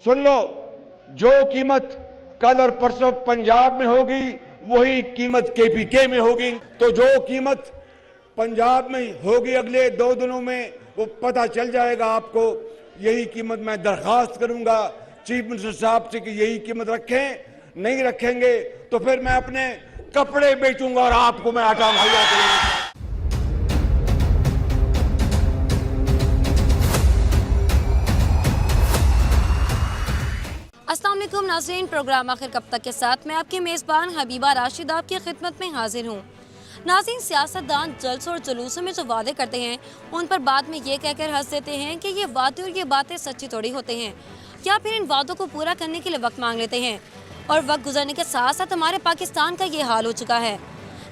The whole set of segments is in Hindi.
सुन लो, जो कीमत कल और परसों पंजाब में होगी वही कीमत केपीके में होगी। तो जो कीमत पंजाब में होगी अगले 2 दिनों में वो पता चल जाएगा आपको। यही कीमत मैं दरखास्त करूंगा चीफ मिनिस्टर साहब से कि यही कीमत रखें। नहीं रखेंगे तो फिर मैं अपने कपड़े बेचूंगा और आपको मैं आटा मुहैया करूंगा। अस्सलाम वालेकुम नाज़रीन, प्रोग्राम आखिर कब तक के साथ मैं आपकी मेज़बान हबीबा राशिद आपकी खिदमत में हाजिर हूँ। नाज़रीन, सियासतदान जलसों और जुलूसों में जो वादे करते हैं उन पर बाद में ये कहकर हंस देते हैं कि ये वादे और ये बातें सच्ची थोड़ी होते हैं, या फिर इन वादों को पूरा करने के लिए वक्त मांग लेते हैं। और वक्त गुजरने के साथ साथ हमारे पाकिस्तान का ये हाल हो चुका है।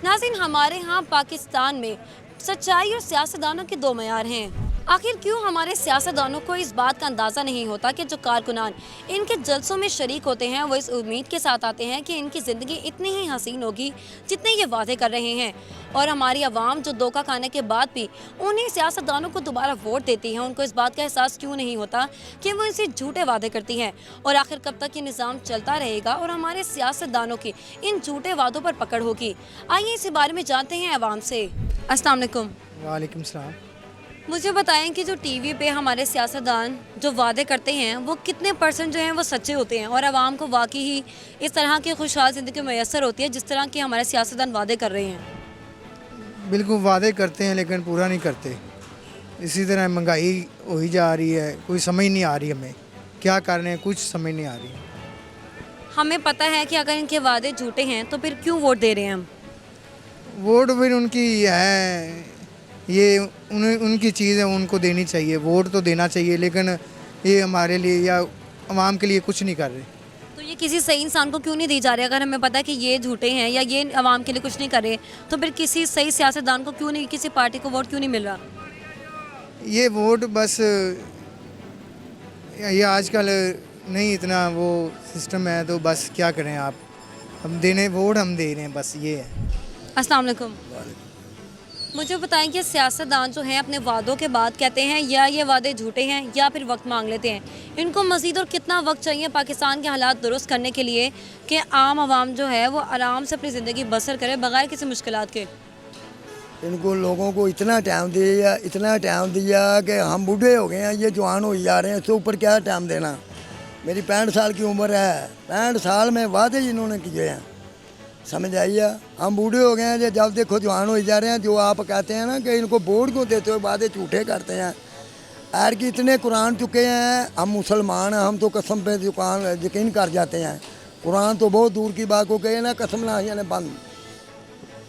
नाज़रीन, हमारे यहाँ पाकिस्तान में सच्चाई और सियासतदानों के दो मयार हैं। आखिर क्यों हमारे सियासतदानों को इस बात का अंदाज़ा नहीं होता कि जो कारकुनान इनके जलसों में शरीक होते हैं वो इस उम्मीद के साथ आते हैं कि इनकी ज़िंदगी इतनी ही हसीन होगी जितने ये वादे कर रहे हैं, और हमारी आवाम जो धोखा खाने के बाद भी उन्हीं सियासतदानों को दोबारा वोट देती है, उनको इस बात का एहसास क्यों नहीं होता कि वो इनसे झूठे वादे करती हैं। और आखिर कब तक ये निज़ाम चलता रहेगा और हमारे सियासतदानों की इन झूठे वादों पर पकड़ होगी? आइए इसी बारे में जानते हैं आवाम से। अस्सलाम वालेकुम। वालेकुम सलाम। मुझे बताएं कि जो टीवी पे हमारे सियासतदान जो वादे करते हैं वो कितने % जो हैं वो सच्चे होते हैं और आवाम को वाकई ही इस तरह की खुशहाल ज़िंदगी मैसर होती है जिस तरह के हमारे सियासतदान वादे कर रहे हैं? बिल्कुल वादे करते हैं लेकिन पूरा नहीं करते। इसी तरह महंगाई हो ही जा रही है, कोई समझ नहीं आ रही, हमें क्या कर रहे हैं कुछ समझ नहीं आ रही। हमें पता है कि अगर इनके वादे झूठे हैं तो फिर क्यों वोट दे रहे हैं हम? वोट फिर उनकी है, ये उनकी चीज़ है, उनको देनी चाहिए, वोट तो देना चाहिए, लेकिन ये हमारे लिए या आवाम के लिए कुछ नहीं कर रहे। तो ये किसी सही इंसान को क्यों नहीं दी जा रही? अगर हमें पता है कि ये झूठे हैं या ये आवाम के लिए कुछ नहीं कर रहे तो फिर किसी सही सियासतदान को क्यों नहीं, किसी पार्टी को वोट क्यों नहीं मिल रहा? ये वोट बस ये आजकल नहीं इतना वो सिस्टम है, तो बस क्या करें आप, हम देने वोट हम दे रहे हैं, बस ये है। अस्सलाम वालेकुम। मुझे बताएं कि सियासतदान जो हैं अपने वादों के बाद कहते हैं या ये वादे झूठे हैं या फिर वक्त मांग लेते हैं, इनको मज़ीद और कितना वक्त चाहिए पाकिस्तान के हालात दुरुस्त करने के लिए कि आम आवाम जो है वो आराम से अपनी ज़िंदगी बसर करे बगैर किसी मुश्किलात के? इनको लोगों को इतना टाइम दिया कि हम बूढ़े हो गए हैं, ये जवान हो जा रहे हैं, इससे ऊपर क्या टाइम देना। मेरी 65 साल की उम्र है, 65 साल में वादे जिन्होंने किए हैं, समझ आइए। हम बूढ़े हो गए हैं, जब देखो जवान हो जा रहे हैं। जो आप कहते हैं ना कि इनको वोट क्यों देते हो, वादे झूठे करते हैं। ऐर की इतने कुरान चुके हैं, हम मुसलमान हैं, हम तो कसम पे यकीन कर जाते हैं। कुरान तो बहुत दूर की बात को कहे ना, कसम ना यानी बंद,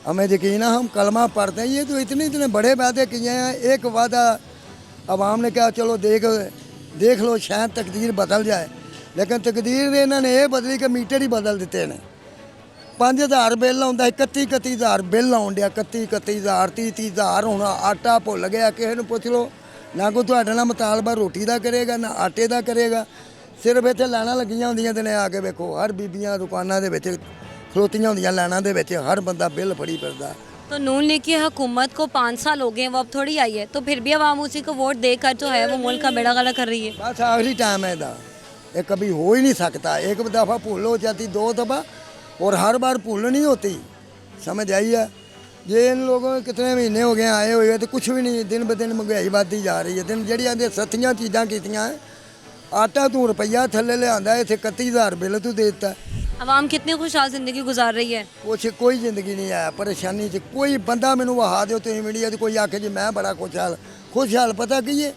हमें यकीन है, हम कलमा पढ़ते हैं। ये तो इतने बड़े वादे किए हैं। एक वादा अवाम ने कहा चलो देख लो शायद तकदीर बदल जाए, लेकिन तकदीर इन्होंने ये बदली कि मीटर ही बदल दिते हैं। 5000 बिल आता, 31,000 बिल आउन दिया, 31,000 30,000। हूँ आटा भुल गया, किसी को पुछ लो, ना कोई तुहाडे नाल मुतालबा रोटी का करेगा ना आटे का करेगा। सिर्फ इत्थे लाइनां लगियां होंदियां ने, आके वेखो हर बीबियां दुकानां दे विच खलोतियां होंदियां लाइनां दे विच, हर बंदा बिल फड़ी फिरदा। तो नून लीग की हुकूमत को 5 साल हो गए हैं, वो अब थोड़ी आई है, तो फिर भी आवाम उसी को वोट देकर जो है वो मुल्क का बेड़ा गला कर रही है। बस आखिरी टाइम है इसका, ये कभी हो ही नहीं सकता। एक दफ़ा भूल हो जाती, 2 दफ़ा, और हर बार भूल नहीं होती, समझ आई है। ये इन लोगों को कितने महीने हो गए आए हुए तो कुछ भी नहीं, दिन ब दिन महंगाई बढ़ती जा रही है। दिन जी आदि सस्तियाँ चीज़ां कीतियां, आटा तू रुपया थले लिया, इतने 31,000 बिल तू दे दिता। आवाम कितनी खुशहाल ज़िंदगी गुजार रही है। कुछ कोई ज़िंदगी नहीं है परेशानी च। कोई बंदा मैनू वहा दो तुम मीडिया, कोई आखे जी मैं बड़ा खुशहाल पता की है,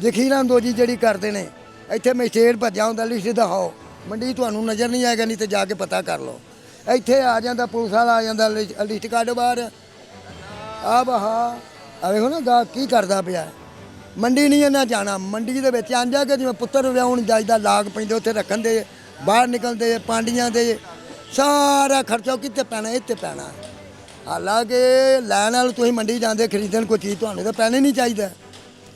जखीरानंदोजी जी करते हैं। इतने मजिस्ट्रेट भज्जा होंदा, लिस्ट दिखाओ, मंडी तुहानू नज़र नहीं आएगा, नहीं तो जाके पता कर लो। ਇੱਥੇ ਆ ਜਾਂਦਾ ਪੁਲਿਸ ਵਾਲਾ, ਆ ਜਾਂਦਾ ਲਿਸਟ ਕੱਢ ਬਾਹਰ। ਆ ਬਹਾ ਆ ਵੇਖੋ ਨਾ ਗਾ ਕੀ ਕਰਦਾ ਪਿਆ। ਮੰਡੀ ਨਹੀਂ ਇਹਨਾਂ ਜਾਣਾ, ਮੰਡੀ ਦੇ ਵਿੱਚ ਆਂਜਾ ਕਿ ਜਿਵੇਂ ਪੁੱਤਰ ਵਿਆਹੁਣ ਜਾਈਦਾ ਲਾਗ ਪੈਂਦੇ ਉੱਥੇ ਰੱਖਣ ਦੇ, ਬਾਹਰ ਨਿਕਲਦੇ ਪਾਂਡੀਆਂ ਦੇ, ਸਾਰਾ ਖਰਚਾ ਕਿੱਥੇ ਪੈਣਾ, ਇੱਥੇ ਪੈਣਾ। ਹਾਲਾਂਕਿ ਲੈਣ ਵਾਲ ਤੁਸੀਂ ਮੰਡੀ ਜਾਂਦੇ ਖਰੀਦਣ ਕੋਈ ਚੀਜ਼, ਤੁਹਾਨੂੰ ਤਾਂ ਪੈਣੇ ਨਹੀਂ ਚਾਹੀਦਾ।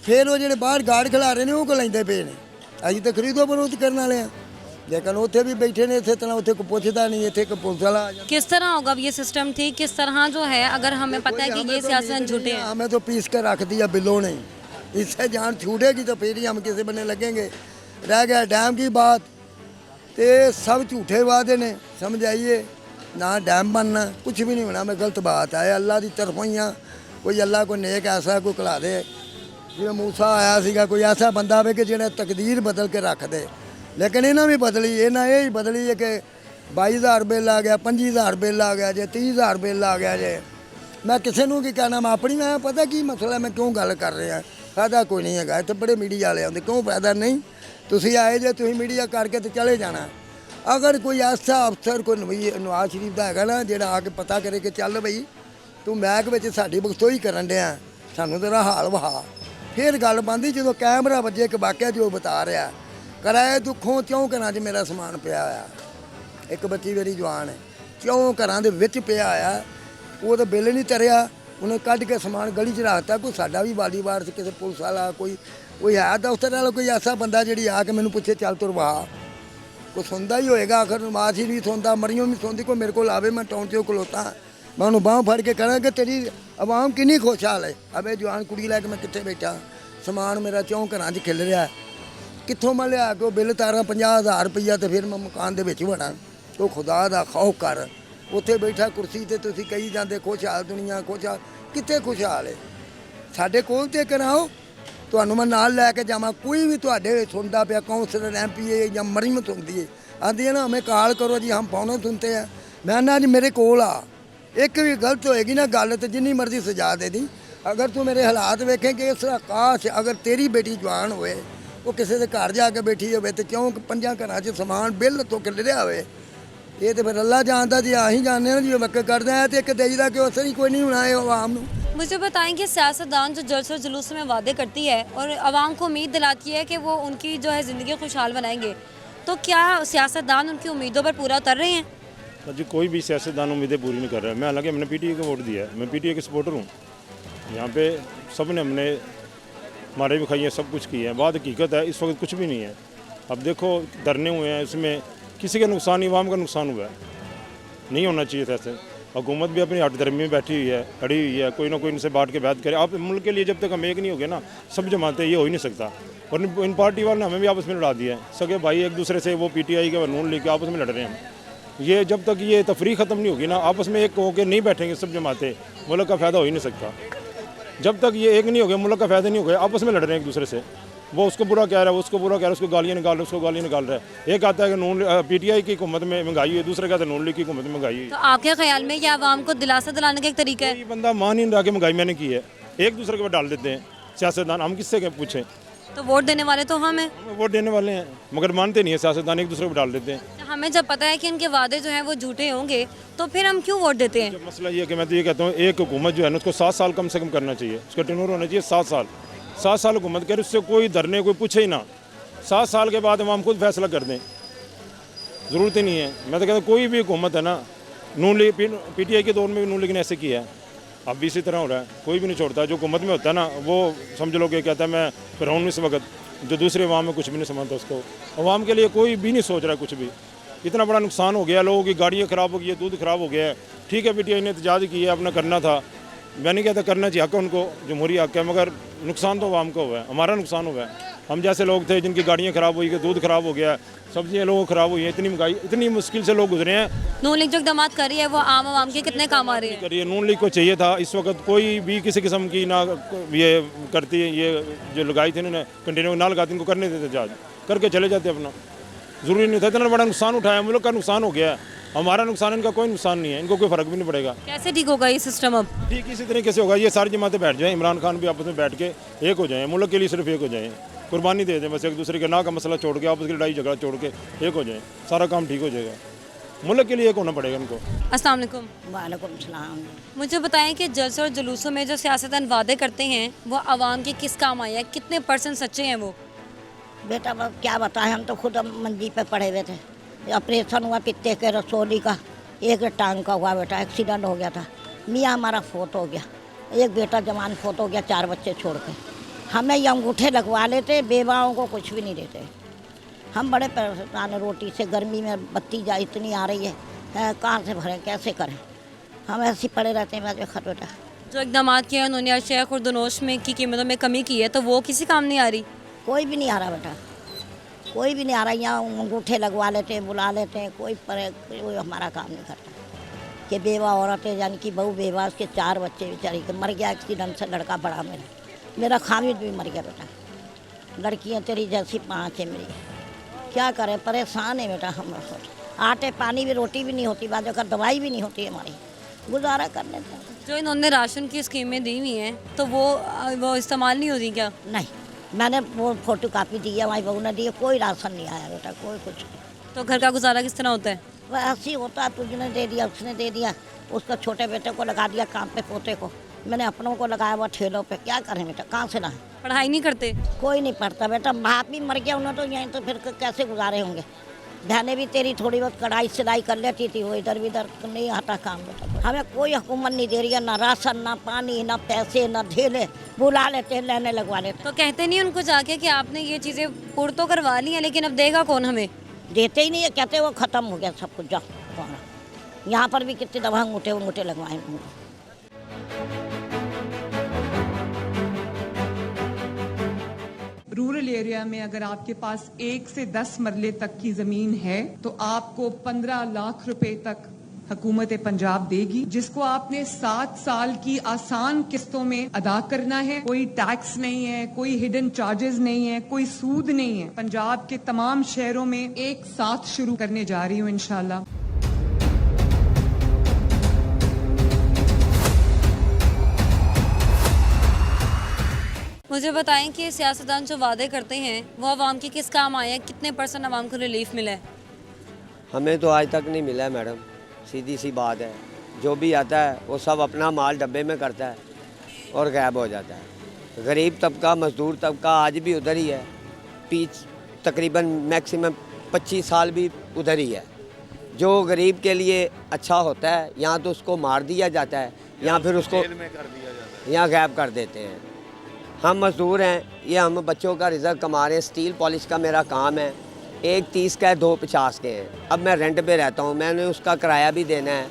ਫਿਰ ਉਹ ਜਿਹੜੇ ਬਾਹਰ ਗਾਰਡ ਖਿਲਾ ਰਹੇ ਨੇ ਉਹ ਕੋ ਲੈਂਦੇ ਪਏ ਨੇ। ਅਸੀਂ ਤਾਂ ਖਰੀਦੋ ਬਰੋਧ ਕਰਨ ਵਾਲੇ ਆ, लेकिन उत्थे भी बैठे ने, इतने तरह उत्थे को पूछता नहीं, इतने को पुलिस वाला आ जाता। किस तरह होगा ये सिस्टम थी, किस तरह जो है अगर हमें पता है कि ये सियासत झूठे हैं? हमें तो पीस कर रख दिया बिलों ने, इससे जान छूटेगी तो फिर ही हम किसी बनने लगेंगे। रह गया डैम की बात, तो सब झूठे वादे ने, समझ आइए ना डैम बनना, कुछ भी नहीं होना। मैं गलत बात है, अल्लाह की तरफों ही हाँ, कोई अल्लाह को नेक ऐसा कोई खिला दे, जिवें मूसा आया सीगा, कोई ऐसा बंदा आवे कि जिन्हें तकदीर बदल के रख दे। लेकिन इन्हें भी बदली, इन्हें ये ही बदली है कि 22,000 बिल आ गया, 25,000 बिल आ गया जे, 30,000 बिल आ गया जे। मैं किसी को की कहना, मैं अपनी मैं पता की मसला, मैं क्यों गल कर रहा, फायदा कोई नहीं है। इतने बड़े मीडिया वाले आते, क्यों फायदा नहीं, तुम आए जे, तुम मीडिया करके तो चले जाना। अगर कोई ऐसा अफसर कोई नवाज शरीफ का है ना, जो आके पता करे कि चल बई तू मैक में साड़ी बगसोई करन दिया, सानू तेरा हाल वहा, फिर गल बनती। जो कैमरा वजे एक वाक़या जो बता रहा, कराए दुखों 4 घरां 'च मेरा समान पिया होया, एक बच्ची मेरी जवान है, 4 घरां दे विच पिया होया, वो तो बिल नहीं तरिया, उन्हें कढ़ के समान गली च रखता। कोई साडा भी वालीबार से किसी पुलिस वाला कोई है दफ्तर वाला, कोई ऐसा बंदा जी आके मैनू पूछे चल तुर वहा, कोई सुनता ही होएगा। आखिर नवाज ही नहीं सुनता, मरियम नहीं सुनती, कोई मेरे को आवे, मैं टाउन से खलोता, मैं उन्होंने बाँह फड़ के कहना कि तेरी आवाम कितनी खुशहाल है। अबे जवान कुड़ी लैके मैं कितने बैठा, समान मेरा 4 घरां 'च खिल रहा, कितों मैं लिया के बिल तारा 50,000 रुपया, तो फिर मैं मकान दे विच वड़ा। तो खुदा दा खौफ कर, उत्थे बैठा कुर्सी ते तुसीं कही जाते खुशहाल दुनिया खुशहाल, कितने खुशहाल है। साडे कोल ते कराओ, तुहानूं मैं नाल लैके जावां, कोई भी तुहाडे सुनदा पिया, काउंसलर MP या मरियम सुनदी है, आंदी है ना हमें कॉल करो जी, हम पौने सुनते हैं। मैं ना जी मेरे कोल आ, एक भी गलत होएगी ना गल तो जिन्नी मर्जी सजा दे दी। अगर तू मेरे हालात वेखें कि इस तरह काश अगर तेरी बेटी जवान होए, वो किसी के घर जाके बैठी हो, तो क्यों 5 घरां 'च समान बिल तो खिल रहा हो, ये तो फिर अल्लाह जानता जी, अं जानते हैं जी वक्र करते हैं, तो एक देई का कोई असर ही कोई नहीं होना है आवाम नूं। मुझे बताएं कि सियासतदान जो जलसों और जुलूस में वादे करती है और आवाम को उम्मीद दिलाती है कि वो उनकी जो है ज़िंदगी खुशहाल बनाएंगे, तो क्या सियासतदान उनकी उम्मीदों पर पूरा उतर रहे हैं? जी कोई भी सियासतदान उम्मीदें पूरी नहीं कर रहा है। मैं हालांकि मैंने PTI को वोट दिया है, मैं PTI के सपोर्टर हूँ। यहाँ पे सब ने हमने मारे भी खाई हैं, सब कुछ किया है। बात हकीकत है इस वक्त कुछ भी नहीं है। अब देखो धरने हुए हैं, इसमें किसी का नुकसान नहीं, आवाम का नुकसान हुआ है, नहीं होना चाहिए था ऐसे। हुकूमत भी अपनी हठधर्मी में बैठी हुई है, अड़ी हुई है, कोई ना कोई इनसे बांट के बात करे। आप मुल्क के लिए जब तक हम एक नहीं हो गए ना, सब जमाते ये हो ही नहीं सकता। और इन पार्टी वालों ने हमें भी आपस में लड़ा दिया है, सगे भाई एक दूसरे से, वो PTI के नून लेके आपस में लड़ रहे हैं। ये जब तक ये तफरी ख़त्म नहीं होगी ना, आपस में एक होकर नहीं बैठेंगे सब जमाते, मुल्क का फ़ायदा हो ही नहीं सकता। जब तक ये एक नहीं हो गया, मुल्क का फ़ायदा नहीं हो गया, आपस में लड़ रहे हैं एक दूसरे से। वो उसको बुरा कह रहा है, उसको बुरा कह रहा है, उसको गालियाँ निकाल रहा है, उसको गालियाँ निकाल रहा है। एक आता है कि PTI की हुकूमत में महंगाई है, दूसरा कहता है नून लीग की हुकूमत में महंगाई है। तो आपके ख्याल में यह आवाम को दिलासा दिलाने का एक तरीका है? कोई बंदा मान ही नहीं रहा कि महंगाई मैंने की है, एक दूसरे के ऊपर डाल देते हैं सियासतदान। हम किससे क्या पूछें? तो वोट देने वाले तो हम हैं, हम वोट देने वाले हैं, मगर मानते नहीं है सियासतदान, एक दूसरे को डाल देते हैं। हमें जब पता है कि इनके वादे जो हैं वो झूठे होंगे, तो फिर हम क्यों वोट देते हैं? जब मसला ये है कि मैं तो ये कहता हूँ, एक हुकूमत जो है ना उसको 7 साल कम से कम करना चाहिए, उसका टेन्योर होना चाहिए 7 साल। 7 साल हुकूमत करे, उससे कोई धरने कोई पूछे ही ना। 7 साल के बाद हम खुद फैसला कर दें, ज़रूरत ही नहीं है। मैं तो कहता हूँ कोई भी हुकूमत है ना, नून लीग PTI के दौर में भी नून लीग ने ऐसे किया है, अब भी इसी तरह हो रहा है। कोई भी नहीं छोड़ता, जो हुकूमत में होता है ना वो समझ लो कि कहता है मैं फिर हूँ इस वक्त, जो दूसरे अवाम में कुछ भी नहीं समझता उसको। अवाम के लिए कोई भी नहीं सोच रहा है कुछ भी। इतना बड़ा नुकसान हो गया, लोगों की गाड़ियाँ ख़राब हो गई है, दूध ख़राब हो गया है। ठीक है PTI ने एहतजाज किया, अपना करना था, मैं नहीं कहता करना चाहिए, हक है उनको, जमहूरी हक है, मगर नुकसान तो अवाम का हुआ है, हमारा नुकसान हुआ है। हम जैसे लोग थे जिनकी गाड़ियाँ ख़राब हुई, दूध ख़राब हो गया, सब्जियाँ लोगों को ख़राब हुई हैं, इतनी महंगाई, इतनी मुश्किल से लोग गुजरे हैं। नून लीग जो इक़दाम कर रही है वो आम आवाम के कितने काम आ रहे हैं? करिए, नून लीग को चाहिए था इस वक्त कोई भी किसी किस्म की ना ये करती है, ये जो लगाई थी इन्होंने कंटेनर ना लगाती, इनको करने देते, जहाज करके चले जाते अपना। ज़रूरी नहीं था, इतना बड़ा नुकसान उठाया, मुल्क का नुकसान हो गया है, हमारा नुकसान, इनका कोई नुकसान नहीं है, इनको कोई फ़र्क भी नहीं पड़ेगा। कैसे ठीक होगा ये सिस्टम? अब ठीक इसी तरीके से होगा, ये सारी जमातें बैठ जाएँ, इमरान खान भी आपस में बैठ के एक हो जाएँ, मुल्क के लिए सिर्फ एक हो जाएँ, कुर्बानी दे दें बस, एक दूसरे के ना का मसला छोड़ के, आपस की लड़ाई झगड़ा छोड़ के एक हो जाएँ, सारा काम ठीक हो जाएगा। मुल्क के लिए एक होना पड़ेगा इनको। अस्सलाम वालेकुम। वालेकुम सलाम। मुझे बताएं कि जलसों और जुलूसों में जो सियासतदान वादे करते हैं वो आवाम के किस काम आए हैं, कितने % सच्चे हैं वो? बेटा अब क्या बताएं, हम तो खुद मंजी पे पड़े हुए थे, ऑपरेशन हुआ पित्ते के रसोली का, एक टांग का हुआ बेटा, एक्सीडेंट हो गया था, मियाँ हमारा फोत हो गया, एक बेटा जवान फोत हो गया 4 बच्चे छोड़ के। हमें ये अंगूठे लगवा लेते, बेवाओं को कुछ भी नहीं देते। हम बड़े परेशान, रोटी से गर्मी में बत्ती जा इतनी आ रही है, कहाँ से भरें, कैसे करें, हम ऐसे ही पड़े रहते हैं। मैं देखा बेटा जो इक़दाम किए उन्होंने अरशेख और दोनोश में की कीमतों में कमी की है, तो वो किसी काम नहीं आ रही? कोई भी नहीं आ रहा बेटा, कोई भी नहीं आ रहा, यहाँ अंगूठे लगवा लेते हैं, बुला लेते हैं, कोई हमारा काम नहीं करता। कि बेवा औरत है, यानी कि बहू बेवा, उसके 4 बच्चे बेचारी के मर गया एक्सीडेंट से, लड़का बड़ा मेरा खामिद भी मर गया बेटा। लड़कियाँ तेरी जैसी 5 है मेरी, क्या करें, परेशान है बेटा हम लोग। आटे पानी भी, रोटी भी नहीं होती, बाजू का दवाई भी नहीं होती हमारी, गुजारा करने दें। जो इन्होंने राशन की स्कीमें दी हुई हैं तो वो इस्तेमाल नहीं होती क्या? नहीं, मैंने वो फोटो कापी दी है, हमारी बहू ने दी है, कोई राशन नहीं आया बेटा, कोई कुछ नहीं। तो घर का गुजारा किस तरह होता है? वह ऐसे ही होता है, तुझने दे दिया, उसने दे दिया, उसका छोटे बेटे को लगा दिया काम पे, पोते को मैंने अपनों को लगाया हुआ ठेलों पे, क्या करें बेटा, कहाँ से लाएं? पढ़ाई नहीं करते? कोई नहीं पढ़ता बेटा, बाप भी मर गया उन्हें तो यहीं, तो फिर कैसे गुजारे होंगे। बहनें भी तेरी थोड़ी बहुत कढ़ाई सिलाई कर लेती थी, वो इधर इधर नहीं आता काम बेटा। हमें कोई हुकूमत नहीं दे रही है, ना राशन, ना पानी, ना पैसे, ना ढेले, बुला लेते हैं, लेने लगवा लेते। तो कहते नहीं उनको जाके कि आपने ये चीज़ें पूर्ण तो करवा ली हैं, लेकिन अब देगा कौन हमें? देते ही नहीं है, कहते वो ख़त्म हो गया सब कुछ, जाओ। यहाँ पर भी कितनी दवा अंगूठे लगवाए। रूरल एरिया में अगर आपके पास 1 से 10 मरले तक की जमीन है तो आपको 15 लाख रुपए तक हुकूमत पंजाब देगी, जिसको आपने 7 साल की आसान किस्तों में अदा करना है। कोई टैक्स नहीं है, कोई हिडन चार्जेस नहीं है, कोई सूद नहीं है। पंजाब के तमाम शहरों में एक साथ शुरू करने जा रही हूँ इंशाल्लाह। मुझे बताएं कि सियासतदान जो वादे करते हैं वो आवाम के किस काम आए हैं? कितने % आवाम को रिलीफ मिला है? हमें तो आज तक नहीं मिला है मैडम, सीधी सी बात है। जो भी आता है वो सब अपना माल डब्बे में करता है और गायब हो जाता है। गरीब तबका, मजदूर तबका आज भी उधर ही है, तकरीबन मैक्सिमम 25 साल भी उधर ही है। जो गरीब के लिए अच्छा होता है या तो उसको मार दिया जाता है या फिर उसको यहाँ गायब कर देते हैं। हम मजदूर हैं, ये हम बच्चों का रिज़्क कमा रहे हैं। स्टील पॉलिश का मेरा काम है, 1 30 का है, 2 50 के हैं। अब मैं रेंट पे रहता हूँ, मैंने उसका किराया भी देना है।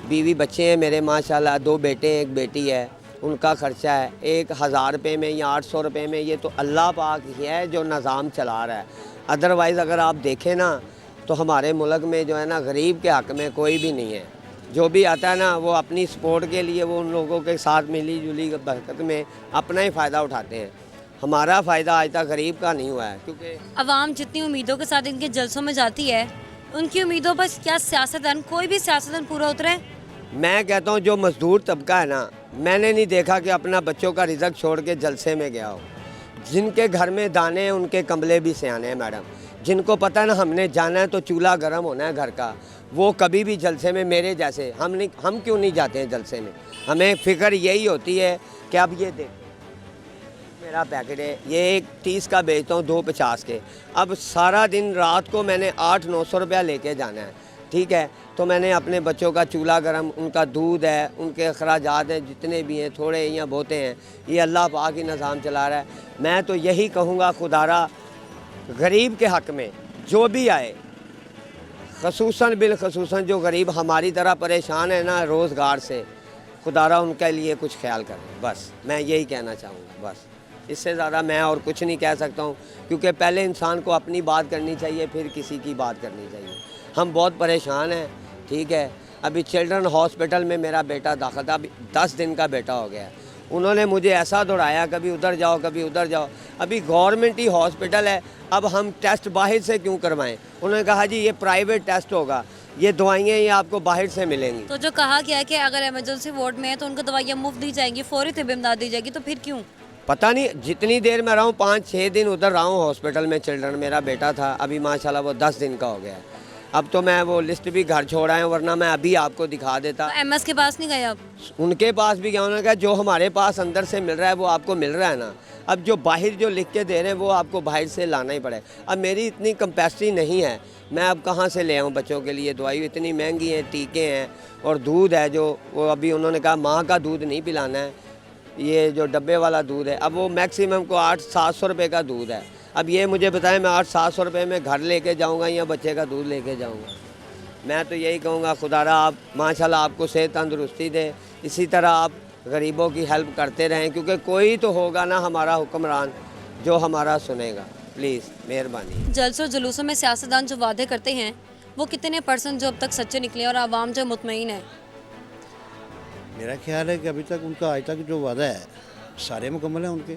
बीवी बच्चे हैं मेरे माशाल्लाह, 2 बेटे हैं, 1 बेटी है, उनका ख़र्चा है। 1000 रुपये में या 800 रुपये में, ये तो अल्लाह पाक ही है जो निज़ाम चला रहा है। अदरवाइज़ अगर आप देखें ना तो हमारे मुल्क में जो है ना, गरीब के हक़ में कोई भी नहीं है। जो भी आता है ना वो अपनी सपोर्ट के लिए वो उन लोगों के साथ मिली जुली बरकत में अपना ही फ़ायदा उठाते हैं। हमारा फ़ायदा आज तक गरीब का नहीं हुआ है, क्योंकि आवाम जितनी उम्मीदों के साथ इनके जलसों में जाती है, उनकी उम्मीदों पर क्या सियासतदान, कोई भी सियासतदान पूरा उतरे? मैं कहता हूँ जो मजदूर तबका है ना, मैंने नहीं देखा कि अपना बच्चों का रिज़्क छोड़ के जलसे में गया हो। जिनके घर में दाने हैं उनके कमले भी सियाने हैं मैडम। जिनको पता है ना हमने जाना है तो चूल्हा गर्म होना है घर का, वो कभी भी जलसे में, मेरे जैसे हम क्यों नहीं जाते हैं जलसे में। हमें फ़िक्र यही होती है कि अब ये देख मेरा पैकेट है, ये 1 30 का बेचता हूँ, 2 50 के। अब सारा दिन रात को मैंने 800-900 रुपया लेके जाना है, ठीक है। तो मैंने अपने बच्चों का चूल्हा गर्म, उनका दूध है, उनके अखराजात हैं जितने भी हैं, थोड़े या बहुते हैं, ये अल्लाह पाक ही निज़ाम चला रहा है। मैं तो यही कहूँगा खुदारा गरीब के हक़ में जो भी आए, खसूसन बिलखसूसन जो गरीब हमारी तरह परेशान है ना रोज़गार से, खुदारा उनके लिए कुछ ख्याल करें। बस मैं यही कहना चाहूँगा, बस इससे ज़्यादा मैं और कुछ नहीं कह सकता हूँ, क्योंकि पहले इंसान को अपनी बात करनी चाहिए, फिर किसी की बात करनी चाहिए। हम बहुत परेशान हैं, ठीक है। अभी चिल्ड्रन हॉस्पिटल में मेरा बेटा दाखिल था, अभी 10 दिन का बेटा हो गया। उन्होंने मुझे ऐसा दौड़ाया, कभी उधर जाओ कभी उधर जाओ। अभी गवर्नमेंट ही हॉस्पिटल है, अब हम टेस्ट बाहर से क्यों करवाएं? उन्होंने कहा जी ये प्राइवेट टेस्ट होगा, ये दवाइयाँ ये आपको बाहर से मिलेंगी। तो जो कहा गया है कि अगर इमरजेंसी वार्ड में है तो उनको दवाइयाँ मुफ्त दी जाएंगी, फौरी तिब्बी इमदाद दी जाएगी, तो फिर क्यों? पता नहीं, जितनी देर मैं रहा हूँ, 5-6 दिन उधर रहा हूँ हॉस्पिटल में। चिल्ड्रन मेरा बेटा था, अभी माशाल्लाह वो 10 दिन का हो गया है। अब तो मैं वो लिस्ट भी घर छोड़ा है, वरना मैं अभी आपको दिखा देता। तो MS के पास नहीं गए आप? उनके पास भी गया, उन्होंने कहा जो हमारे पास अंदर से मिल रहा है वो आपको मिल रहा है ना। अब जो बाहर जो लिख के दे रहे हैं वो आपको बाहर से लाना ही पड़े। अब मेरी इतनी कैपेसिटी नहीं है, मैं अब कहाँ से ले आऊँ बच्चों के लिए दवाई, इतनी महंगी है, टीके हैं और दूध है जो वो अभी उन्होंने कहा माँ का दूध नहीं पिलाना है, ये जो डब्बे वाला दूध है, अब वो मैक्सिमम को 800-700 रुपये का दूध है। अब ये मुझे बताएं मैं 800-700 रुपये में घर लेके जाऊंगा या बच्चे का दूध लेके जाऊंगा? मैं तो यही कहूँगा खुदारा आप माशाल्लाह आपको सेहत तंदुरुस्ती दे, इसी तरह आप गरीबों की हेल्प करते रहें, क्योंकि कोई तो होगा ना हमारा हुक्मरान जो हमारा सुनेगा। प्लीज़ मेहरबानी। जलसों और जुलूसों में सियासतदान जो वादे करते हैं वो कितने % जो अब तक सच्चे निकले और आवाम जो मुतमईन है? मेरा ख्याल है कि अभी तक उनका आज तक जो वादा है सारे मुकम्मल हैं उनके।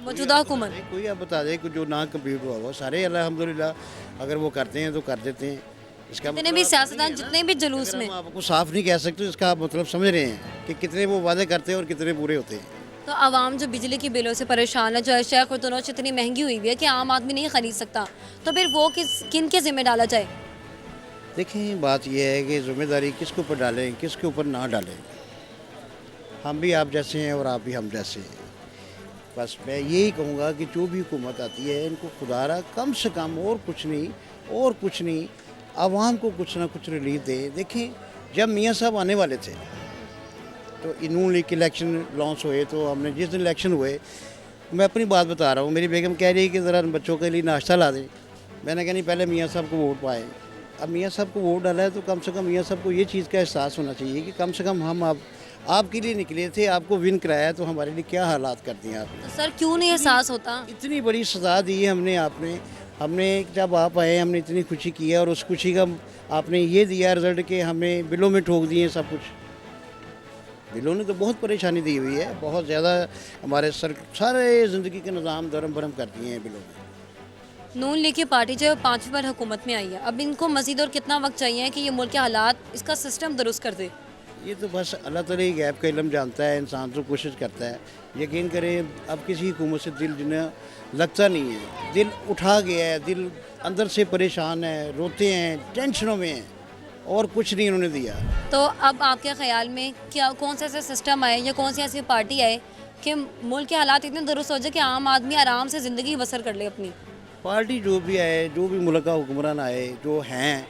मौजूदा हुकूमत कोई आप बता दे कि जो ना कंप्लीट हुआ वो सारे अल्हम्दुलिल्लाह अगर वो करते हैं तो कर देते हैं। इसका जितने भी सियासतदान जितने भी जुलूस में, हम आपको साफ नहीं कह सकते, इसका आप मतलब समझ रहे हैं कि कितने वो वादे करते हैं और कितने पूरे होते हैं। तो आवाम जो बिजली की बिलों से परेशान है, जो अशिया खुर्दनोश इतनी महंगी हुई हुई है कि आम आदमी नहीं खरीद सकता, तो फिर वो किन के ज़िम्मे डाला जाए? देखिए बात यह है कि ज़िम्मेदारी किसके ऊपर डालें किसके ऊपर ना डालें। हम भी आप जैसे हैं और आप भी हम जैसे हैं। बस मैं यही कहूँगा कि जो भी हुकूमत आती है इनको खुदारा कम से कम और कुछ नहीं आवाम को कुछ ना कुछ रिलीफ दे। देखें जब मियाँ साहब आने वाले थे तो नून लीग के इलेक्शन लॉन्च हुए, तो हमने जिस दिन इलेक्शन हुए, मैं अपनी बात बता रहा हूँ, मेरी बेगम कह रही है कि ज़रा बच्चों के लिए नाश्ता ला दें। मैंने कहा नहीं पहले मियाँ साहब को वोट पाए। अब मियाँ साहब को वोट डाला है तो कम से कम मियाँ साहब को ये चीज़ का एहसास होना चाहिए कि कम से कम हम आपके लिए निकले थे, आपको विन कराया, तो हमारे लिए क्या हालात कर दिए आपने। तो सर क्यों नहीं एहसास होता? इतनी बड़ी सज़ा दी है हमने जब आप आए हमने इतनी खुशी की है और उस खुशी का आपने ये दिया रिजल्ट कि हमें बिलों में ठोक दिए सब कुछ। बिलों ने तो बहुत परेशानी दी हुई है, बहुत ज़्यादा हमारे सारे ज़िंदगी के निज़ाम धर्म भरम कर दिए हैं बिलों में। नून लीग की पार्टी जो 5वीं बार हुकूमत में आई है, अब इनको मजीद और कितना वक्त चाहिए कि ये मुल्क के हालात, इसका सिस्टम दुरुस्त कर दे? ये तो बस अल्लाह ताला ही गैब का इल्म जानता है, इंसान तो कोशिश करता है। यकीन करें अब किसी हुकूमत से दिल जिन्हें लगता नहीं है, दिल उठा गया है, दिल अंदर से परेशान है, रोते हैं, टेंशनों में हैं और कुछ नहीं उन्होंने दिया। तो अब आपके ख्याल में क्या कौन सा ऐसा सिस्टम आए या कौन सी ऐसी पार्टी आए कि मुल्क के हालात इतने दुरुस्त हो जाए कि आम आदमी आराम से ज़िंदगी बसर कर ले अपनी? पार्टी जो भी आए, जो भी मुल्क का हुक्मरान आए, जो हैं,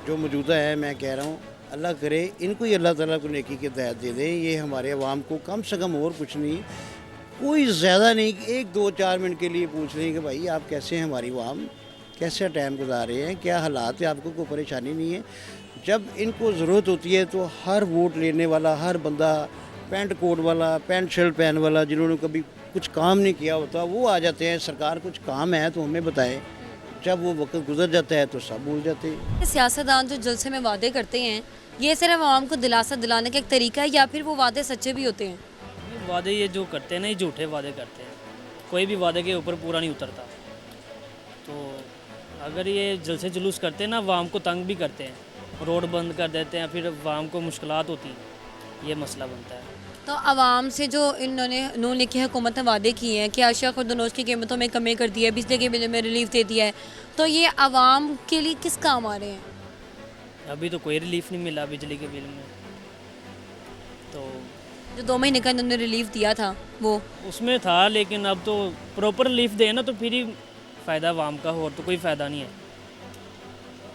जो मौजूदा है, मैं कह रहा हूँ अल्लाह करे इनको ही अल्लाह ताला को नेकी के तहत दे दें। ये हमारे अवाम को कम से कम और कुछ नहीं, कोई ज़्यादा नहीं, 1-2-4 मिनट के लिए पूछ लें कि भाई आप कैसे हैं, हमारी अवाम कैसे टाइम गुजार रहे हैं, क्या हालात है, आपको कोई परेशानी नहीं है। जब इनको ज़रूरत होती है तो हर वोट लेने वाला हर बंदा, पैंट कोट वाला, पैंट शर्ट पहन वाला, जिन्होंने कभी कुछ काम नहीं किया होता वो आ जाते हैं। सरकार कुछ काम है तो हमें बताए, जब वो वक्त गुजर जाता है तो सब भूल जाते हैं। सियासतदान जो जलसे में वादे करते हैं, ये सिर्फ आवाम को दिलासा दिलाने का एक तरीका है या फिर वो वादे सच्चे भी होते हैं? वादे ये जो करते हैं ना, ये झूठे वादे करते हैं, कोई भी वादे के ऊपर पूरा नहीं उतरता। तो अगर ये जलसे जुलूस करते हैं ना, आवाम को तंग भी करते हैं, रोड बंद कर देते हैं, फिर आवाम को मुश्किलात होती हैं, ये मसला बनता है। तो आवाम से जो इन्होंने नून लीग की हुकूमत ने वादे किए हैं कि अशिया खुर्दनोश की कीमतों में कमी कर दी है, बिजली के बिल में रिलीफ दे दिया है, तो ये आवाम के लिए किस काम आ रहे हैं? अभी तो कोई रिलीफ नहीं मिला बिजली के बिल में। तो जो 2 महीने का इन्होंने रिलीफ दिया था वो उसमें था, लेकिन अब तो प्रॉपर रिलीफ दें ना तो फिर ही फ़ायदा आवाम का, और तो कोई फ़ायदा नहीं है।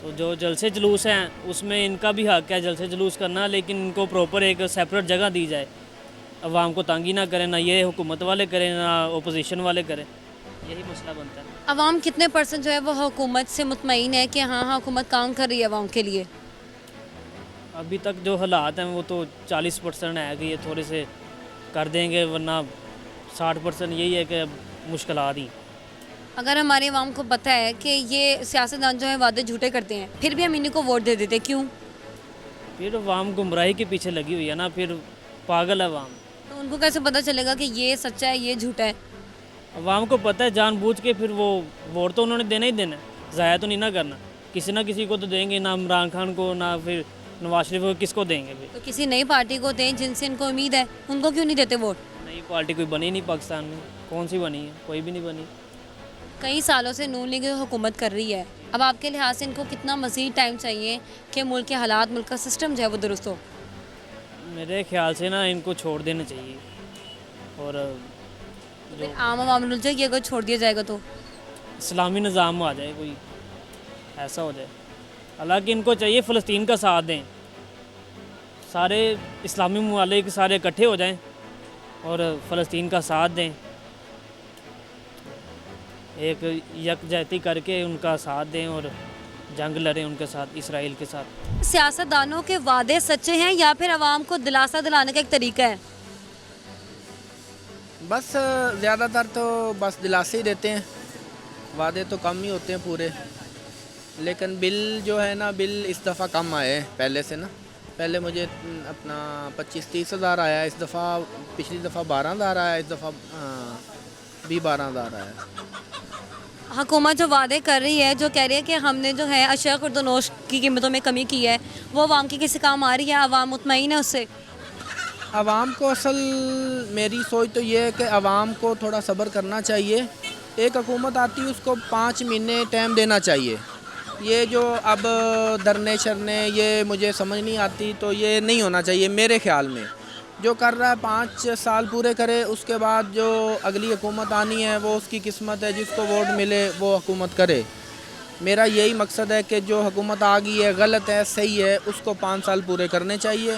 तो जो जलसे जुलूस हैं उसमें इनका भी हक है जलसे जुलूस करना, लेकिन इनको प्रॉपर एक सेपरेट जगह दी जाए, अवाम को तंग ही ना करें, ना ये हुकूमत वाले करें ना ओपोजिशन वाले करें, यही मसला बनता है। आवाम कितने % जो है वो हुकूमत से मुतमईन है कि हाँ हुकूमत काम कर रही है आवाम के लिए? अभी तक जो हालात हैं वो तो 40% है कि ये थोड़े से कर देंगे, वरना 60% यही है कि मुश्किलात ही। अगर हमारे आवाम को पता है कि ये सियासतदान जो है वादे झूठे करते हैं, फिर भी हम इन्हीं को वोट दे देते, क्यों? फिर अवाम गुमराही के पीछे लगी हुई है ना, फिर पागल है अवाम। तो उनको कैसे पता चलेगा कि ये सच्चा है ये झूठा है? अवाम को पता है जानबूझ के, फिर वो वोट तो उन्होंने देना ही देना है, ज़ाया तो नहीं ना करना, किसी ना किसी को तो देंगे, ना इमरान खान को ना फिर नवाज शरीफ को, किसको देंगे फिर? तो किसी नई पार्टी को दें जिनसे इनको उम्मीद है, उनको क्यों नहीं देते वोट? नई पार्टी कोई बनी नहीं पाकिस्तान में, कौन सी बनी है? कोई भी नहीं बनी। कई सालों से नून लीग हुकूमत कर रही है, अब आपके लिहाज से इनको कितना मज़ीद टाइम चाहिए कि मुल्क के हालात, मुल्क का सिस्टम जो है वो दुरुस्त हो? मेरे ख्याल से ना इनको छोड़ देना चाहिए, और फिर आम आवाम मिल जाएगी अगर छोड़ दिया जाएगा तो? इस्लामी निज़ाम आ जाए, कोई ऐसा हो जाए। हालांकि इनको चाहिए फ़लस्तीन का साथ दें, सारे इस्लामी ममालिक सारे इकट्ठे हो जाएं और फ़लस्तीन का साथ दें, एक यकजहती करके उनका साथ दें और जंग लड़ें उनके साथ, इसराइल के साथ। सियासतदानों के वादे सच्चे हैं या फिर आवाम को दिलासा दिलाने का एक तरीका है? बस ज़्यादातर तो बस दिलासे ही देते हैं, वादे तो कम ही होते हैं पूरे। लेकिन बिल जो है ना, बिल इस दफ़ा कम आए हैं पहले से ना। पहले मुझे अपना 25-30 हज़ार आया, इस दफ़ा पिछली दफ़ा 12,000 आया, इस दफ़ा भी 12,000 आया। हुकूमत जो वादे कर रही है, जो कह रही है कि हमने जो है अशिया खुर्दनोश की कीमतों में कमी की है, वो आवाम की किसी काम आ रही है? आवाम मुतमईन है उससे? आवाम को असल मेरी सोच तो ये है कि आवाम को थोड़ा सब्र करना चाहिए। एक हुकूमत आती है, उसको 5 महीने टाइम देना चाहिए। ये जो अब धरने शरने ये मुझे समझ नहीं आती, तो ये नहीं होना चाहिए मेरे ख्याल में। जो कर रहा है 5 साल पूरे करे, उसके बाद जो अगली हुकूमत आनी है वो उसकी किस्मत है, जिसको वोट मिले वो हुकूमत करे। मेरा यही मकसद है कि जो हुकूमत आ गई है गलत है सही है, उसको 5 साल पूरे करने चाहिए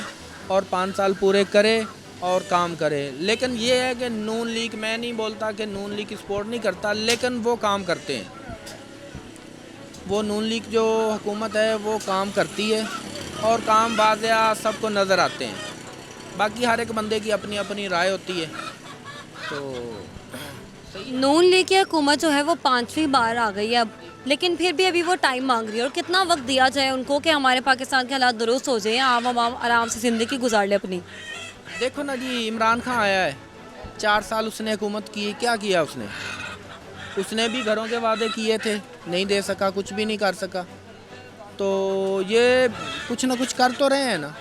और 5 साल पूरे करे और काम करे। लेकिन ये है कि नून लीग, मैं नहीं बोलता कि नून लीग सपोर्ट नहीं करता, लेकिन वो काम करते हैं। वो नून लीग जो हुकूमत है वो काम करती है और काम वाज़ेह सबको नज़र आते हैं। बाकी हर एक बंदे की अपनी अपनी राय होती है। तो नून लीग की हुकूमत जो है वो 5वीं बार आ गई है अब, लेकिन फिर भी अभी वो टाइम मांग रही है। और कितना वक्त दिया जाए उनको कि हमारे पाकिस्तान के हालात दुरुस्त हो जाए, आम आराम से ज़िंदगी गुजार ले अपनी? देखो ना जी, इमरान खान आया है, 4 साल उसने हुकूमत की, क्या किया उसने? उसने भी घरों के वादे किए थे, नहीं दे सका, कुछ भी नहीं कर सका। तो ये कुछ ना कुछ कर तो रहे हैं ना,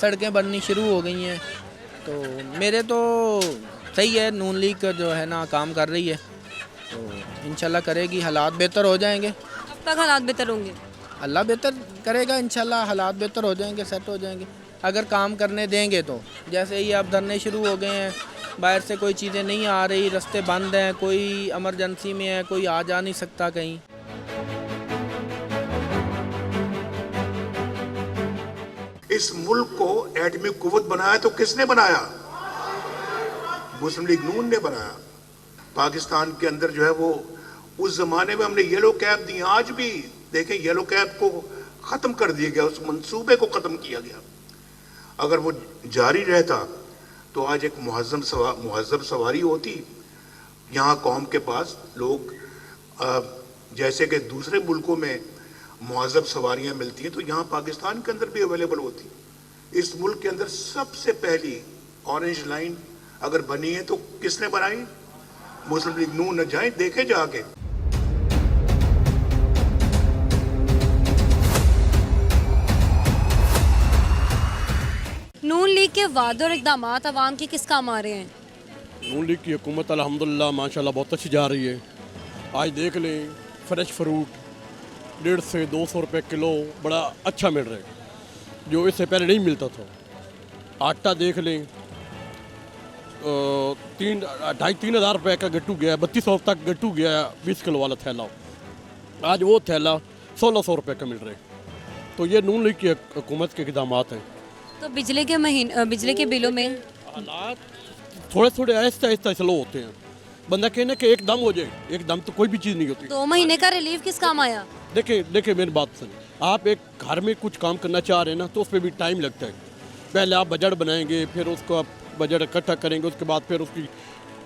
सड़कें बननी शुरू हो गई हैं। तो मेरे तो सही है, नून लीग जो है ना काम कर रही है, तो इंशाल्लाह करेगी, हालात बेहतर हो जाएंगे। कब तक हालात बेहतर होंगे? अल्लाह बेहतर करेगा, इंशाल्लाह हालात बेहतर हो जाएंगे, सेट हो जाएंगे अगर काम करने देंगे तो। जैसे ही अब धरने शुरू हो गए हैं, बाहर से कोई चीज़ें नहीं आ रही, रास्ते बंद हैं, कोई इमरजेंसी में है, कोई आ जा नहीं सकता कहीं। इस मुल्क को एटमी कुव्वत बनाया तो किसने बनाया? मुस्लिम लीग नून ने बनाया। पाकिस्तान के अंदर जो है वो उस जमाने में हमने येलो कैप दी, आज भी देखें येलो कैप को खत्म कर दिया गया, उस मंसूबे को खत्म किया गया। अगर वो जारी रहता तो आज एक मुहज़्ज़ब सवारी होती। यहाँ कौम के पास लोग जैसे कि दूसरे मुल्कों में मुहज़्ज़ब सवारियाँ मिलती हैं, तो यहाँ पाकिस्तान के अंदर भी अवेलेबल होती। इस मुल्क के अंदर सबसे पहली ऑरेंज लाइन अगर बनी है तो किसने बनाई? मुस्लिम लीग नून। न जाए देखे जाके। नून लीग के वादे और इक़दामात अवाम के किस काम आ रहे हैं? नून लीग की हुकूमत अल्हम्दुलिल्लाह माशाल्लाह बहुत अच्छी जा रही है। आज देख लें, फ्रेश फ्रूट 150 से 200 रुपये किलो बड़ा अच्छा मिल रहा है, जो इससे पहले नहीं मिलता था। आटा देख लें, 2,500-3,000 रुपये का गट्टू गया, 3200 तक गट्टू गया 20 किलो वाला थैला। आज वो थैला 1,600 रुपये का मिल रहा है। तो ये नून लीग की हुकूमत के इक़दामात हैं। तो बिजली के बिलों में हालात थोड़े थोड़े आहिस्ता आहिस्ता स्लो होते हैं। बंदा कहना कि एकदम हो जाए, एकदम तो कोई भी चीज़ नहीं होती। 2 महीने का रिलीफ किस काम आया? देखिए मेरी बात सुनिए, आप एक घर में कुछ काम करना चाह रहे हैं ना, तो उस पर भी टाइम लगता है। पहले आप बजट बनाएंगे, फिर उसको आप बजट इकट्ठा करेंगे, उसके बाद फिर उसकी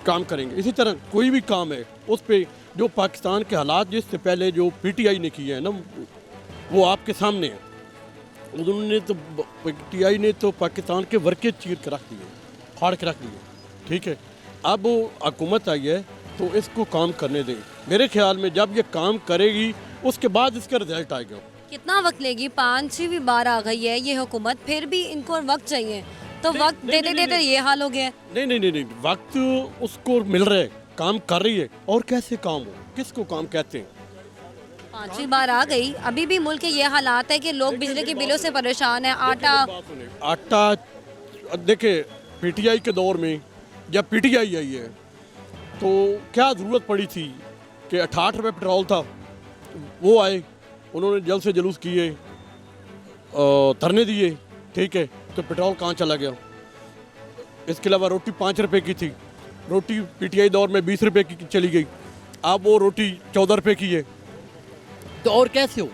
काम करेंगे। इसी तरह कोई भी काम है, उस पर जो पाकिस्तान के हालात जिससे पहले जो PTI ने किए हैं ना, वो आपके सामने है। उन्होंने तो PTI ने तो पाकिस्तान के वर्के चीर के रख दिए, फाड़ के रख दिए। ठीक है, अब हुकूमत आई है तो इसको काम करने दें। मेरे ख्याल में जब ये काम करेगी उसके बाद इसका रिजल्ट आएगा। कितना वक्त लेगी? 5वीं बार आ गई है ये हुकूमत, फिर भी इनको वक्त चाहिए, तो वक्त देते देते ये हाल हो गया। नहीं, वक्त उसको मिल रहा है, काम कर रही है। और कैसे काम हो, किसको काम कहते हैं? 5वीं बार आ गई, अभी भी मुल्क के ये हालात है कि लोग बिजली के बिलों से परेशान हैं। आटा देखिए, PTI के दौर में जब PTI आई है तो क्या ज़रूरत पड़ी थी कि 68 रुपये पेट्रोल था, वो आए, उन्होंने जल्द से जुलूस किए, धरने दिए। ठीक है, तो पेट्रोल कहाँ चला गया? इसके अलावा रोटी 5 रुपये की थी, रोटी PTI दौर में 20 रुपये की चली गई, अब वो रोटी 14 रुपये की है। तो और कैसे हो?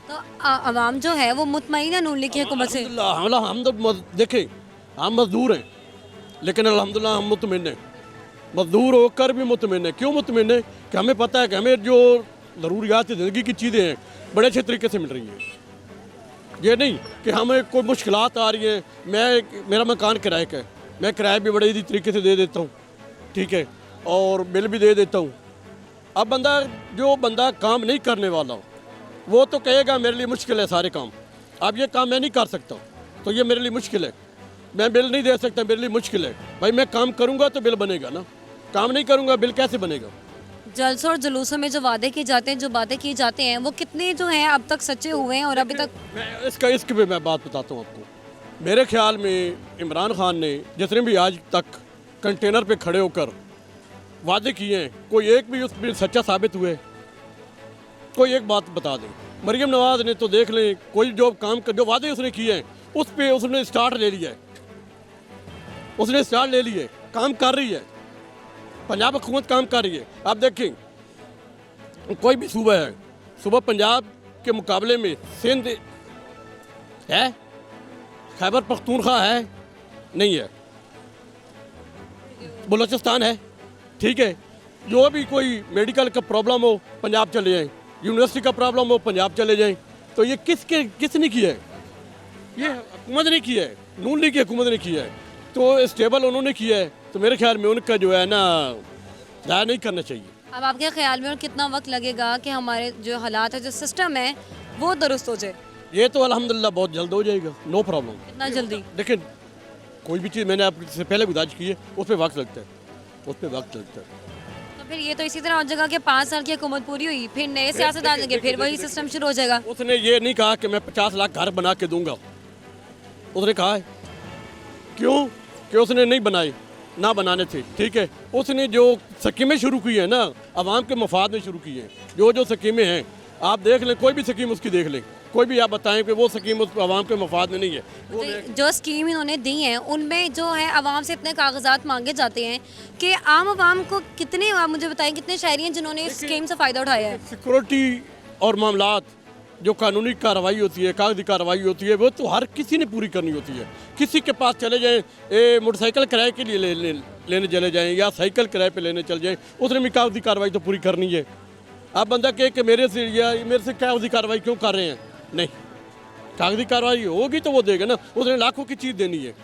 तो आवाम जो है वो मुतमईन है नून लीग की हुकूमत से। हम तो देखें, हम मजदूर हैं, लेकिन अल्हम्दुलिल्लाह हम मुतमिन हैं, मजदूर होकर भी मुतमिन हैं। क्यों मुतमिन हैं? कि हमें पता है कि हमें जो ज़रूरियात ज़िंदगी की चीज़ें हैं बड़े अच्छे तरीके से मिल रही हैं। ये नहीं कि हमें कोई मुश्किलात आ रही हैं। मेरा मकान किराए का है, मैं किराया भी बड़े इसी तरीके से दे देता हूँ, ठीक है, और बिल भी दे देता हूँ। अब जो बंदा काम नहीं करने वाला हो वो तो कहेगा मेरे लिए मुश्किल है सारे काम, अब ये काम मैं नहीं कर सकता तो ये मेरे लिए मुश्किल है, मैं बिल नहीं दे सकता, मेरे लिए मुश्किल है। भाई मैं काम करूँगा तो बिल बनेगा ना, काम नहीं करूँगा बिल कैसे बनेगा? जलसों और जुलूसों में जो वादे किए जाते हैं, जो बातें की जाते हैं, वो कितने जो हैं अब तक सच्चे हुए हैं और अभी तक? मैं इसके पे मैं बात बताता हूँ आपको। मेरे ख्याल में इमरान खान ने जितने भी आज तक कंटेनर पे खड़े होकर वादे किए हैं, कोई एक भी उसमें सच्चा साबित हुए? कोई एक बात बता दें। मरियम नवाज़ ने तो देख लें, कोई जो वादे उसने किए हैं उस पर उसने स्टार्ट ले लिया है, उसने स्टार्ट ले लिए, काम कर रही है, पंजाब हुकूमत काम कर रही है। आप देखें कोई भी सूबा है, सुबह पंजाब के मुकाबले में सिंध है, खैबर पख्तूनख्वा है, नहीं है, बलूचिस्तान है, ठीक है। जो भी कोई मेडिकल का प्रॉब्लम हो पंजाब चले जाएं, यूनिवर्सिटी का प्रॉब्लम हो पंजाब चले जाएं। तो ये किसने किया है? ये हुकूमत ने किया है, नून लीग की हुकूमत ने किया है, तो स्टेबल उन्होंने किया है। तो मेरे ख्याल में उनका जो है ना ज़ाया नहीं करना चाहिए। अब आपके ख्याल में और कितना वक्त लगेगा कि हमारे जो हालात है, जो सिस्टम है, वो दुरुस्त हो जाए? ये तो अल्हम्दुलिल्लाह बहुत जल्द हो जाएगा, नो प्रॉब्लम। कितना जल्दी? लेकिन कोई भी चीज़ मैंने आपसे पहले गुजारिश की है, उस पर वक्त लगता है, उस पर वक्त लगता है। तो फिर ये तो इसी तरह हो जाएगा कि 5 साल की हुकूमत पूरी हुई, फिर नए सियासतदान आएंगे, फिर वही सिस्टम शुरू हो जाएगा। उसने ये नहीं कहा कि मैं 50 लाख घर बना के दूंगा, उसने कहा है क्यों कि उसने नहीं बनाए, ना बनाने थे, ठीक है। उसने जो स्कीमें शुरू की है ना, आवाम के मफाद में शुरू की है। जो स्कीमें हैं आप देख लें, कोई भी स्कीम उसकी देख लें, कोई भी आप बताएं कि वो स्कीम उस आवाम के मफाद में नहीं है। जो स्कीम इन्होंने दी हैं उनमें जो है आवाम से इतने कागजात मांगे जाते हैं कि आम आवाम को कितने, आप मुझे बताएं कितने शहरी हैं जिन्होंने इस स्कीम से फ़ायदा उठाया है? सिक्योरिटी और मामलात जो कानूनी कार्रवाई होती है, कागजी कार्रवाई होती है, वो तो हर किसी ने पूरी करनी होती है। किसी के पास चले जाएं, मोटरसाइकिल किराए के लिए लेने चले जाएं या साइकिल किराए पे लेने चले जाएं, उसने भी कागजी कार्रवाई तो पूरी करनी है। आप बंदा कहे कि मेरे से कागजी कार्रवाई क्यों कर रहे हैं? नहीं, कागजी कार्रवाई होगी तो वो देगा ना। उसने लाखों की चीज़ देनी है,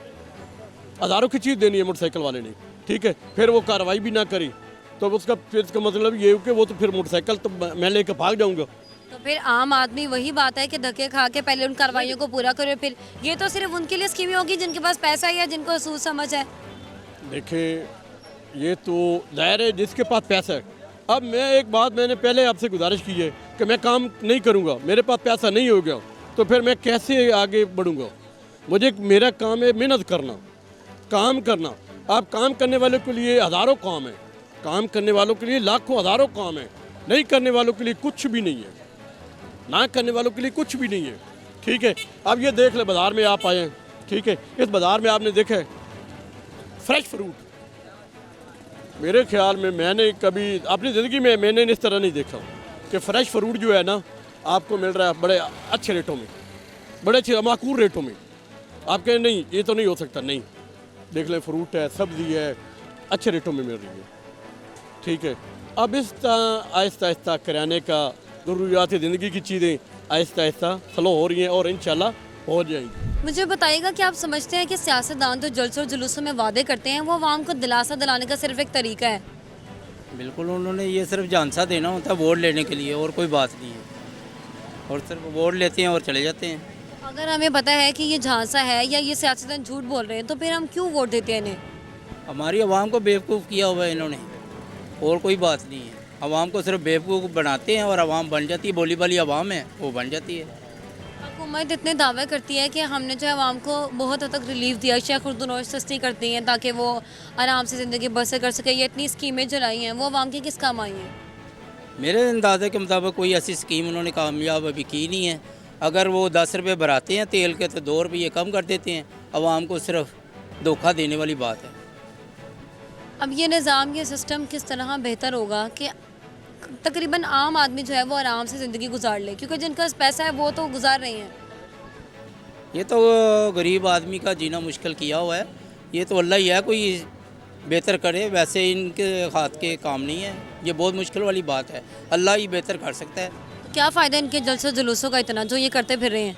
हज़ारों की चीज़ देनी है मोटरसाइकिल वाले ने, ठीक है, फिर वो कार्रवाई भी ना करी तो इसका मतलब ये हो कि वो तो फिर मोटरसाइकिल तो मैं लेकर भाग जाऊँगा। तो फिर आम आदमी, वही बात है कि धक्के खा के पहले उन कार्रवाइयों को पूरा करे, फिर ये तो सिर्फ उनके लिए स्कीमें होगी जिनके पास पैसा है या जिनको सूझ समझ है। देखिए ये तो जाहिर है जिसके पास पैसा है। अब मैं एक बात मैंने पहले आपसे गुजारिश की है कि मैं काम नहीं करूँगा, मेरे पास पैसा नहीं हो गया तो फिर मैं कैसे आगे बढ़ूँगा? मेरा काम है मेहनत करना, काम करना। आप काम करने वालों के लिए हज़ारों काम है, काम करने वालों के लिए लाखों हज़ारों काम है, नहीं करने वालों के लिए कुछ भी नहीं है, ना करने वालों के लिए कुछ भी नहीं है, ठीक है। अब ये देख ले, बाज़ार में आप आए हैं, ठीक है, इस बाज़ार में आपने देखा है फ्रेश फ्रूट, मेरे ख्याल में मैंने कभी अपनी ज़िंदगी में मैंने इस तरह नहीं देखा कि फ्रेश फ्रूट जो है ना आपको मिल रहा है बड़े अच्छे रेटों में, बड़े अच्छे माकूल रेटों में। आप कहें नहीं ये तो नहीं हो सकता, नहीं, देख लें फ्रूट है, सब्ज़ी है, अच्छे रेटों में मिल रही है, ठीक है। अब इस तरह आहिस्ता आहिस्ता किराने का, ज़रूरियात ज़िंदगी की चीज़ें आहिस्ता आहिस्ता स्लो हो रही हैं और इंशाल्लाह हो जाएंगी। मुझे बताइएगा कि आप समझते हैं कि सियासतदान जो जलसों और जुलूसों में वादे करते हैं वो आवाम को दिलासा दिलाने का सिर्फ एक तरीका है? बिल्कुल, उन्होंने ये सिर्फ झांसा देना होता है वोट लेने के लिए, और कोई बात नहीं है, और सिर्फ वोट लेते हैं और चले जाते हैं। अगर हमें पता है कि ये झांसा है या ये सियासतदान झूठ बोल रहे हैं तो फिर हम क्यों वोट देते हैं इन्हें? हमारी आवाम को बेवकूफ़ किया हुआ है इन्होंने, और कोई बात नहीं है। आवाम को सिर्फ बेवकूफ़ बनाते हैं और आवाम बन जाती है, बोली वाली आवाम है वो बन जाती है। हुकूमत इतने दावे करती है कि हमने जो है आवाम को बहुत हद तक रिलीफ दिया, शेख खुर्दनोश सस्ती करती हैं ताकि वो आराम से ज़िंदगी बसर कर सके, ये इतनी स्कीमें चलाई हैं, वो आवाम के किस काम आई हैं? मेरे अंदाजे के मुताबिक कोई ऐसी स्कीम उन्होंने कामयाब अभी की नहीं है। अगर वो 10 रुपये भराते हैं तेल के तो 2 रुपये कम कर देते हैं, आवाम को सिर्फ धोखा देने वाली बात है। अब ये निज़ाम, ये सिस्टम किस तरह बेहतर होगा कि तकरीबन आम आदमी जो है वो आराम से ज़िंदगी गुजार ले, क्योंकि जिनका पास पैसा है वो तो गुजार रहे हैं। ये तो गरीब आदमी का जीना मुश्किल किया हुआ है। ये तो अल्लाह ही है, कोई बेहतर करे, वैसे इनके हाथ के काम नहीं है, ये बहुत मुश्किल वाली बात है, अल्लाह ही बेहतर कर सकता है। तो क्या फ़ायदा इनके जलसों जुलूसों का इतना जो ये करते फिर रहे हैं?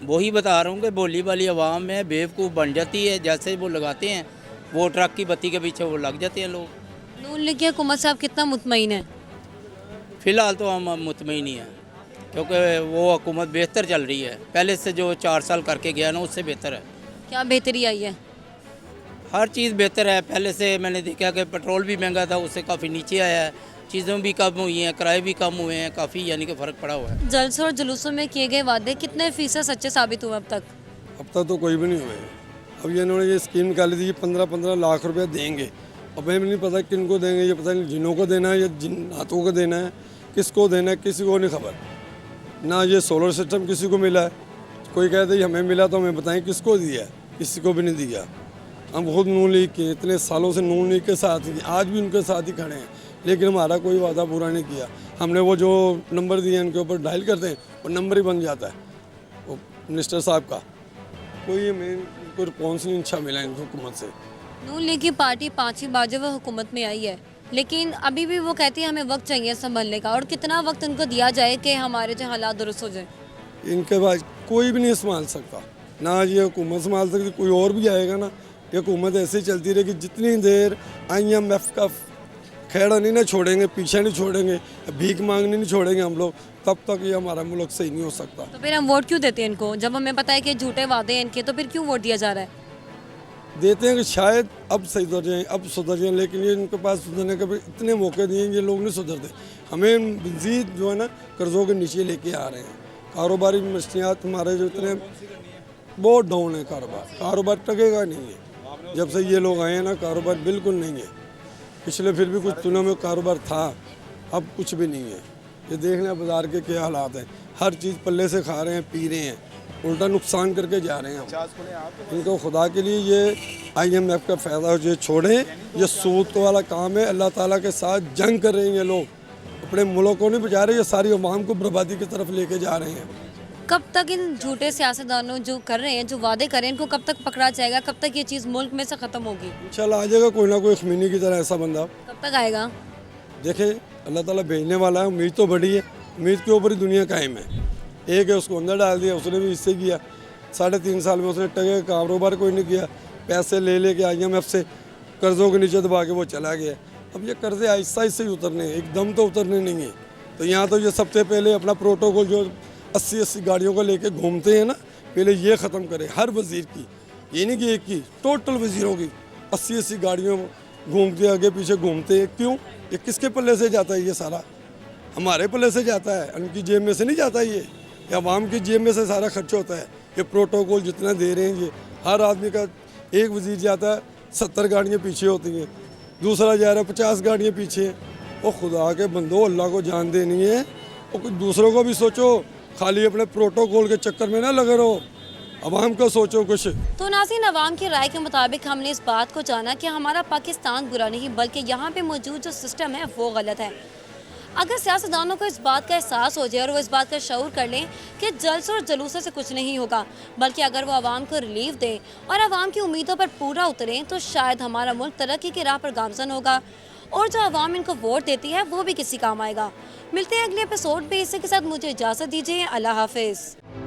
वही बता रहा हूँ कि बोली वाली आवाम में बेवकूफ़ बन जाती है, जैसे वो लगाते हैं वो ट्रक की बत्ती के पीछे वो लग जाते हैं लोग। नून लीग की हुकूमत से आप कितना मुतमईन है? फ़िलहाल तो हम मुतमईन ही हैं, क्योंकि वो हुकूमत बेहतर चल रही है, पहले से जो 4 साल करके गया ना उससे बेहतर है। क्या बेहतरी आई है? हर चीज़ बेहतर है, पहले से मैंने देखा कि पेट्रोल भी महंगा था, उससे काफ़ी नीचे आया है, चीज़ों भी कम हुई हैं, किराए भी कम हुए हैं, काफ़ी यानी कि फ़र्क पड़ा हुआ है। जलसों और जुलूसों में किए गए वादे कितने फ़ीसद सच्चे साबित हुए अब तक? अब तक तो कोई भी नहीं हुए। अब ये इन्होंने ये स्कीम निकाली थी, 15-15 लाख रुपए देंगे, अब हमें नहीं पता किन को देंगे, ये पता नहीं जिनों को देना है या जिन हाथों को देना है, किसको देना है किसी को नहीं खबर। ना ये सोलर सिस्टम किसी को मिला है, कोई कहते हमें मिला तो हमें बताएं किसको दिया है, किसी को भी नहीं दिया। हम खुद नून लीग के इतने सालों से नून लीग के साथ ही, आज भी उनके साथ ही खड़े हैं, लेकिन हमारा कोई वादा पूरा नहीं किया। हमने वो जो नंबर दिए उनके ऊपर डायल करते हैं, वो नंबर ही बन जाता है वो मिनिस्टर साहब का, कोई हमें कोई रिस्पॉन्स नहीं अच्छा मिला इन हुकूमत से। नून लीग की पार्टी 5वीं बार जो वो हुकूमत में आई है, लेकिन अभी भी वो कहती है हमें वक्त चाहिए संभलने का, और कितना वक्त उनको दिया जाए कि हमारे जो हालात दुरुस्त हो जाए? इनके बाद कोई भी नहीं संभाल सकता, ना ये हुकूमत संभाल सकती, कोई और भी आएगा ना, ये हुकूमत ऐसे ही चलती रहेगी जितनी देर IMF का खेड़ा नहीं ना छोड़ेंगे, पीछे नहीं छोड़ेंगे, भीख मांगने नहीं छोड़ेंगे हम लोग, तब तक ये हमारा मुल्क सही नहीं हो सकता। तो फिर हम वोट क्यों देते हैं इनको, जब हमें पता है कि झूठे वादे हैं इनके, तो फिर क्यों वोट दिया जा रहा है? देते हैं कि शायद अब सही सुधर जाएँ, अब सुधर जाएँ, लेकिन ये इनके पास सुधरने के भी इतने मौके दिए, ये लोग नहीं सुधरते। हमें मज़ीद जो है ना कर्ज़ों के नीचे लेके आ रहे हैं। कारोबारी मशीनियात हमारे जो इतने बहुत डाउन है, कारोबार टकेगा नहीं है। जब से ये लोग आए हैं ना, कारोबार बिल्कुल नहीं है। पिछले फिर भी कुछ दिनों में कारोबार था, अब कुछ भी नहीं है। ये देख लें बाज़ार के क्या हालात हैं, हर चीज़ पल्ले से खा रहे हैं, पी रहे हैं, उल्टा नुकसान करके जा रहे हैं। इनको खुदा के लिए ये IMF का फ़ायदा ये छोड़ें, ये सूद वाला काम है, अल्लाह ताला के साथ जंग कर रहे हैं ये लोग, अपने मुल्क को नहीं बचा रहे, ये सारी अवाम को बर्बादी की तरफ लेके जा रहे हैं। कब तक इन झूठे सियासतदानों जो कर रहे हैं, जो वादे कर रहे हैं, इनको कब तक पकड़ा जाएगा, कब तक ये चीज़ मुल्क में से ख़त्म होगी? इंशाल्लाह आ जाएगा कोई ना कोई खमीनी की तरह ऐसा बंदा। कब तक आएगा? देखें अल्लाह ताला भेजने वाला है, उम्मीद तो बड़ी है, उम्मीद के ऊपर ही दुनिया कायम है। एक है उसको अंदर डाल दिया, उसने भी इससे किया, 3.5 साल में उसने टके कारोबार कोई नहीं किया, पैसे ले लेके IMF से कर्ज़ों के नीचे दबा के वो चला गया। अब ये कर्ज़े आहिस्ता आहिस्ता ही उतरने, एकदम तो उतरने नहीं है। तो यहाँ तो ये सबसे पहले अपना प्रोटोकॉल जो 80-80 गाड़ियों को लेके घूमते हैं ना, पहले ये ख़त्म करे हर वज़ीर की, ये नहीं कि एक की, टोटल वज़ीरों की 80-80 गाड़ियों घूमते आगे पीछे घूमते हैं। क्यों? ये किसके पल्ले से जाता है? ये सारा हमारे पल्ले से जाता है, उनकी जेब में से नहीं जाता ये आवाम की जेब में से सारा खर्च होता है। ये प्रोटोकॉल जितना दे रहे हैं, ये हर आदमी का, एक वज़ीर जाता है 70 गाड़ियाँ पीछे होती हैं, दूसरा जा रहा है 50 गाड़ियाँ पीछे। और खुदा के बंदो, अल्लाह को जान देनी है और कुछ दूसरों को भी सोचो, खाली अपने प्रोटोकॉल के चक्कर में ना लगे रहो, अवाम का सोचो कुछ। तो नाज़रीन, अवाम की राय के मुताबिक हमने इस बात को जाना कि हमारा पाकिस्तान बुरा नहीं, बल्कि यहाँ पे मौजूद जो सिस्टम है वो गलत है। अगर सियासतदानों को इस बात का एहसास हो जाए और वो इस बात का शऊर कर लें कि जलसों और जलूसों से कुछ नहीं होगा, बल्कि अगर वो आवाम को रिलीफ दें और आवाम की उम्मीदों पर पूरा उतरें, तो शायद हमारा मुल्क तरक्की की राह पर गामजन होगा और जो आवाम इनको वोट देती है वो भी किसी काम आएगा। मिलते हैं अगले एपिसोड में, इसी के साथ मुझे इजाज़त दीजिए। अल्लाह हाफिज़।